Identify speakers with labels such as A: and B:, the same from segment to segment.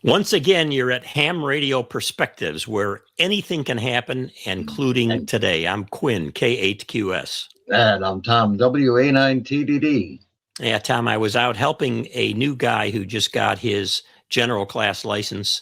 A: Once again, you're at Ham Radio Perspectives, where anything can happen, including today. I'm Quin, K8QS.
B: And I'm Tom, WA9TDD.
A: Yeah, Tom, I was out helping a new guy who just got his general class license,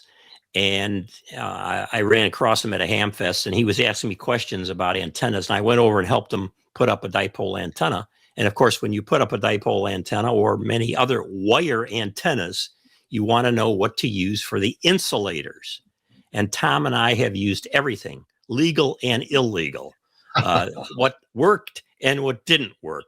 A: and I ran across him at a ham fest, and he was asking me questions about antennas, and I went over and helped him put up a dipole antenna. And of course, when you put up a dipole antenna or many other wire antennas, you want to know what to use for the insulators. And Tom and I have used everything, legal and illegal, what worked and what didn't work.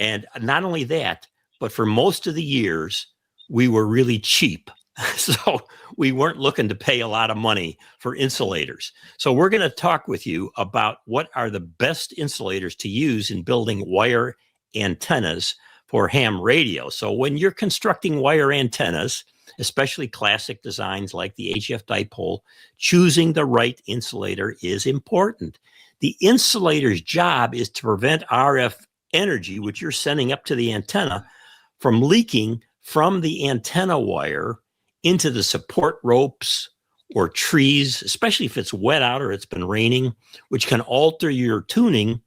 A: And not only that, but for most of the years, we were really cheap. So we weren't looking to pay a lot of money for insulators. So we're going to talk with you about what are the best insulators to use in building wire antennas for ham radio. So when you're constructing wire antennas, especially classic designs like the HF dipole, choosing the right insulator is important. The insulator's job is to prevent RF energy, which you're sending up to the antenna, from leaking from the antenna wire into the support ropes or trees, especially if it's wet out or it's been raining, which can alter your tuning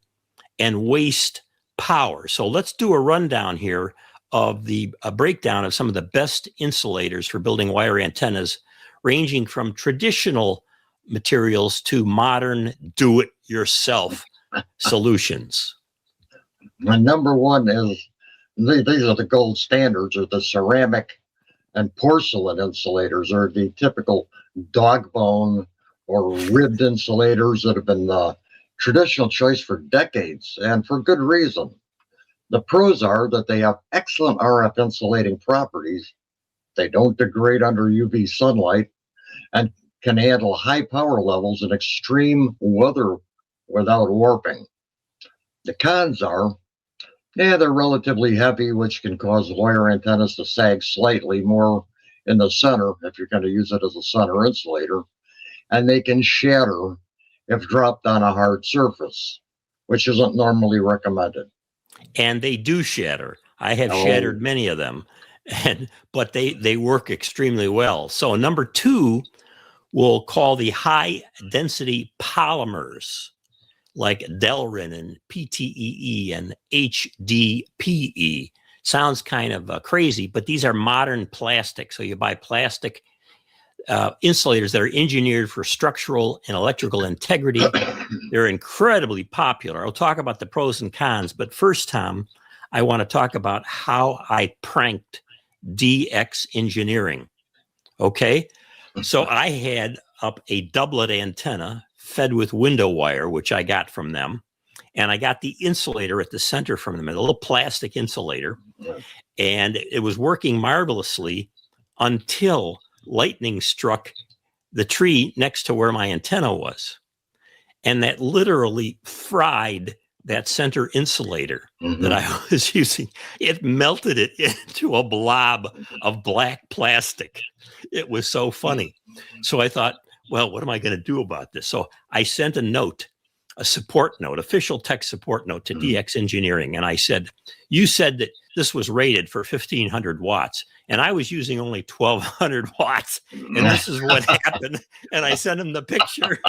A: and waste power. So let's do a rundown here of a breakdown of some of the best insulators for building wire antennas, ranging from traditional materials to modern do-it-yourself solutions.
B: And number one is, these are the gold standards, are the ceramic and porcelain insulators, are the typical dog bone or ribbed insulators that have been the traditional choice for decades, and for good reason. The pros are that they have excellent RF insulating properties. They don't degrade under UV sunlight and can handle high power levels in extreme weather without warping. The cons are, they're relatively heavy, which can cause wire antennas to sag slightly more in the center if you're going to use it as a center insulator. And they can shatter if dropped on a hard surface, which isn't normally recommended.
A: And they do shatter. I have shattered many of them, but they work extremely well. So number two, we'll call the high density polymers like Delrin and PTEE and HDPE. Sounds kind of crazy, but these are modern plastic. So you buy plastic insulators that are engineered for structural and electrical integrity. They're incredibly popular. I'll talk about the pros and cons, but first, Tom, I want to talk about how I pranked DX Engineering. Okay, so I had up a doublet antenna fed with window wire, which I got from them, and I got the insulator at the center from them, a little plastic insulator, and it was working marvelously until lightning struck the tree next to where my antenna was. And that literally fried that center insulator that I was using. It melted it into a blob of black plastic. It was so funny. So I thought, well, what am I going to do about this? So I sent a note, a support note, official tech support note to DX Engineering. And I said, you said that this was rated for 1,500 watts. And I was using only 1,200 watts. And this is what happened. And I sent him the picture.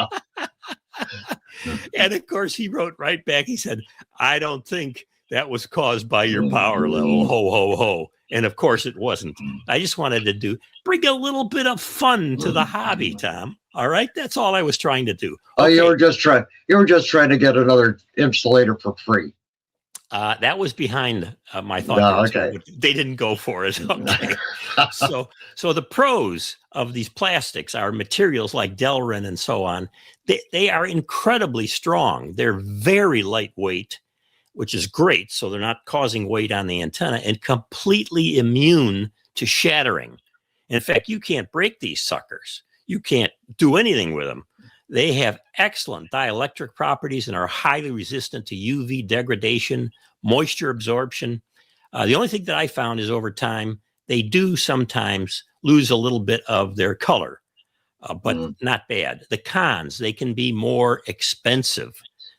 A: And of course, he wrote right back. He said, I don't think that was caused by your power level. Ho, ho, ho. And of course, it wasn't. I just wanted to bring a little bit of fun to the hobby, Tom. All right. That's all I was trying to do.
B: Okay. Oh, you were just trying to get another insulator for free.
A: That was behind my thought.
B: No, okay.
A: They didn't go for it. Okay. So the pros of these plastics are materials like Delrin and so on. They are incredibly strong. They're very lightweight, which is great. So they're not causing weight on the antenna, and completely immune to shattering. In fact, you can't break these suckers. You can't do anything with them. They have excellent dielectric properties and are highly resistant to UV degradation, moisture absorption. The only thing that I found is over time, they do sometimes lose a little bit of their color, but not bad. The cons, they can be more expensive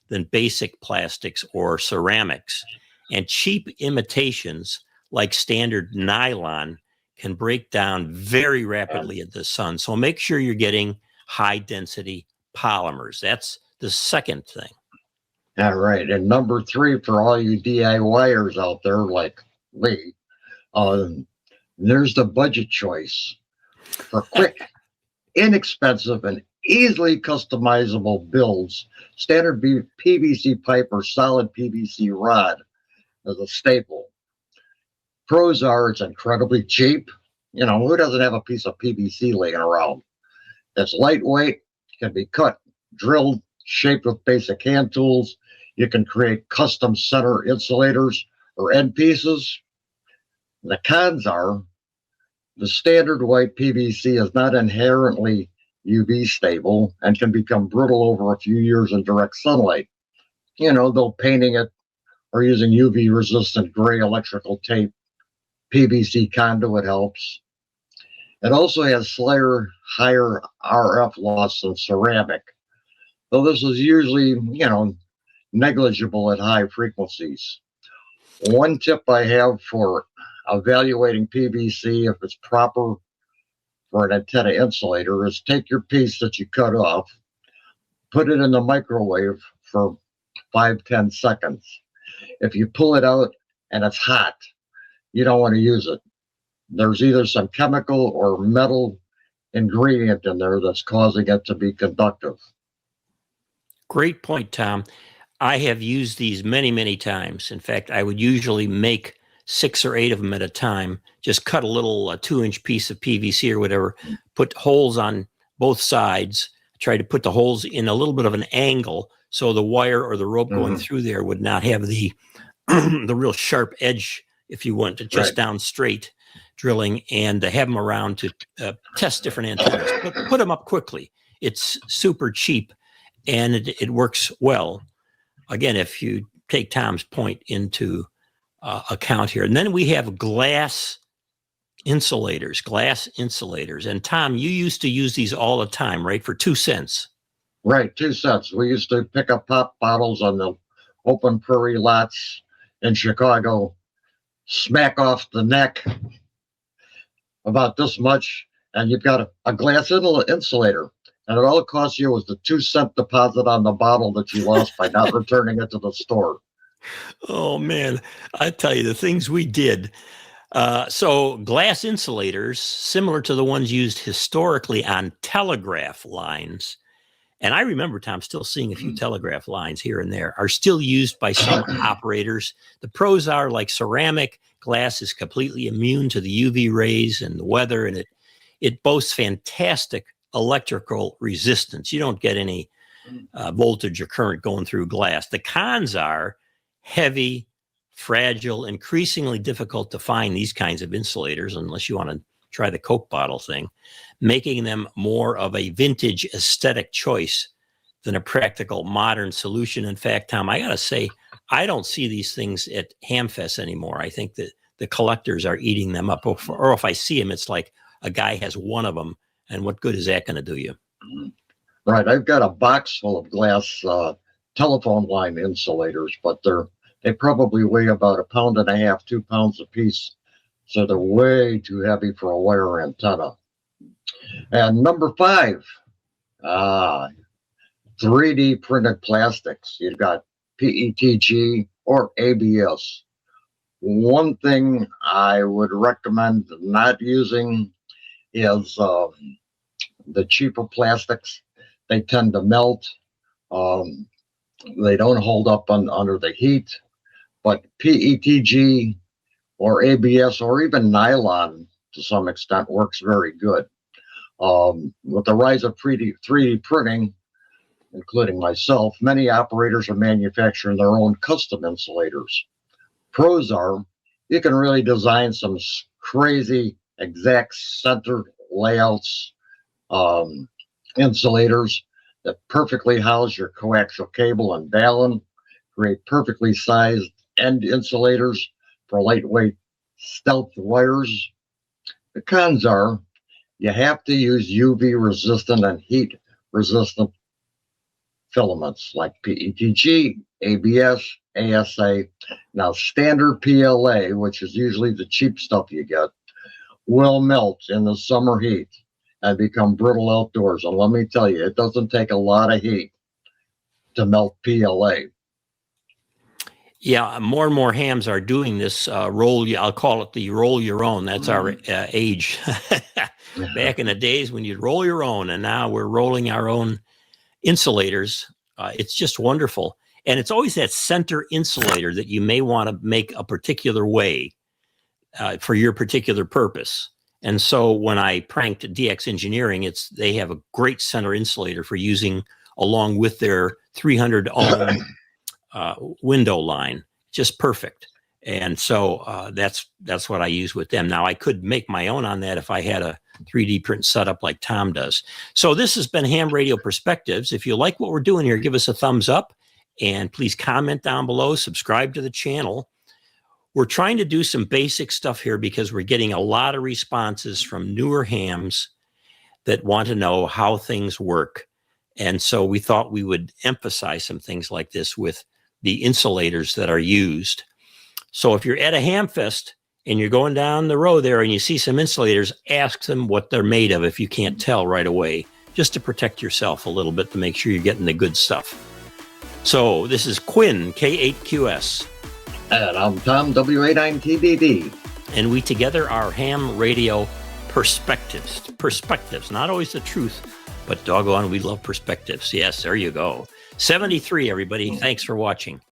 A: than basic plastics or ceramics. And cheap imitations like standard nylon can break down very rapidly in the sun. So make sure you're getting high density polymers. That's the second thing.
B: All right. And number 3, for all you DIYers out there like me, there's the budget choice. For quick, inexpensive, and easily customizable builds, standard PVC pipe or solid PVC rod is a staple. Pros are it's incredibly cheap. You know, who doesn't have a piece of PVC laying around? It's lightweight, can be cut, drilled, shaped with basic hand tools. You can create custom center insulators or end pieces. The cons are the standard white PVC is not inherently UV stable and can become brittle over a few years in direct sunlight. You know, though painting it or using UV resistant gray electrical tape, PVC conduit helps. It also has higher RF loss than ceramic, though this is usually, you know, negligible at high frequencies. One tip I have for evaluating PVC, if it's proper for an antenna insulator, is take your piece that you cut off, put it in the microwave for 5-10 seconds. If you pull it out and it's hot, you don't want to use it. There's either some chemical or metal ingredient in there that's causing it to be conductive.
A: Great point, Tom. I have used these many, many times. In fact, I would usually make 6 or 8 of them at a time, just cut a little 2-inch piece of PVC or whatever, put holes on both sides, try to put the holes in a little bit of an angle so the wire or the rope going through there would not have the the real sharp edge, if you want, to just down straight drilling, and have them around to test different antennas. But put them up quickly. It's super cheap, and it works well. Again, if you take Tom's point into account here. And then we have glass insulators. And Tom, you used to use these all the time, right? For 2 cents.
B: Right, 2 cents. We used to pick up pop bottles on the open prairie lots in Chicago, smack off the neck about this much, and you've got a glass insulator. And it all it cost you was the 2-cent deposit on the bottle that you lost by not returning it to the store.
A: Oh, man. I tell you, the things we did. So glass insulators, similar to the ones used historically on telegraph lines, and I remember, Tom, still seeing a few telegraph lines here and there, are still used by some operators. The pros are, like ceramic, glass is completely immune to the UV rays and the weather, and it boasts fantastic electrical resistance. You don't get any voltage or current going through glass. The cons are heavy, fragile, increasingly difficult to find these kinds of insulators unless you want to try the Coke bottle thing, making them more of a vintage aesthetic choice than a practical modern solution. In fact, Tom, I got to say, I don't see these things at Hamfest anymore. I think that the collectors are eating them up, or if I see them, it's like a guy has one of them, and what good is that going to do you?
B: Right. I've got a box full of glass telephone line insulators, but they probably weigh about 1.5 pounds, 2 pounds a piece. So they're way too heavy for a wire antenna. And number 5, 3D printed plastics. You've got PETG or ABS. One thing I would recommend not using is the cheaper plastics. They tend to melt. They don't hold up under the heat. But PETG or ABS or even nylon to some extent works very good. With the rise of 3D printing, including myself, many operators are manufacturing their own custom insulators. Pros are you can really design some crazy exact centered layouts, insulators that perfectly house your coaxial cable and balun, create perfectly sized end insulators for lightweight stealth wires. The cons are you have to use UV resistant and heat resistant filaments like PETG, ABS, ASA. Now, standard PLA, which is usually the cheap stuff you get, will melt in the summer heat and become brittle outdoors. And let me tell you, it doesn't take a lot of heat to melt PLA.
A: Yeah, more and more hams are doing this I'll call it the roll your own. That's our age. Back in the days when you'd roll your own, and now we're rolling our own insulators. It's just wonderful. And it's always that center insulator that you may want to make a particular way for your particular purpose. And so when I pranked DX Engineering, they have a great center insulator for using along with their 300 ohm window line. Just perfect. And so that's what I use with them. Now I could make my own on that if I had a 3D print setup like Tom does. So this has been Ham Radio Perspectives. If you like what we're doing here, give us a thumbs up and please comment down below, subscribe to the channel. We're trying to do some basic stuff here because we're getting a lot of responses from newer hams that want to know how things work. And so we thought we would emphasize some things like this with the insulators that are used. So if you're at a ham fest and you're going down the road there and you see some insulators, ask them what they're made of if you can't tell right away, just to protect yourself a little bit to make sure you're getting the good stuff. So this is Quin, K8QS.
B: And I'm Tom, W89TDD.
A: And we together are Ham Radio Perspectives. Perspectives, not always the truth, but doggone, we love perspectives. Yes, there you go. 73, everybody. Thanks for watching.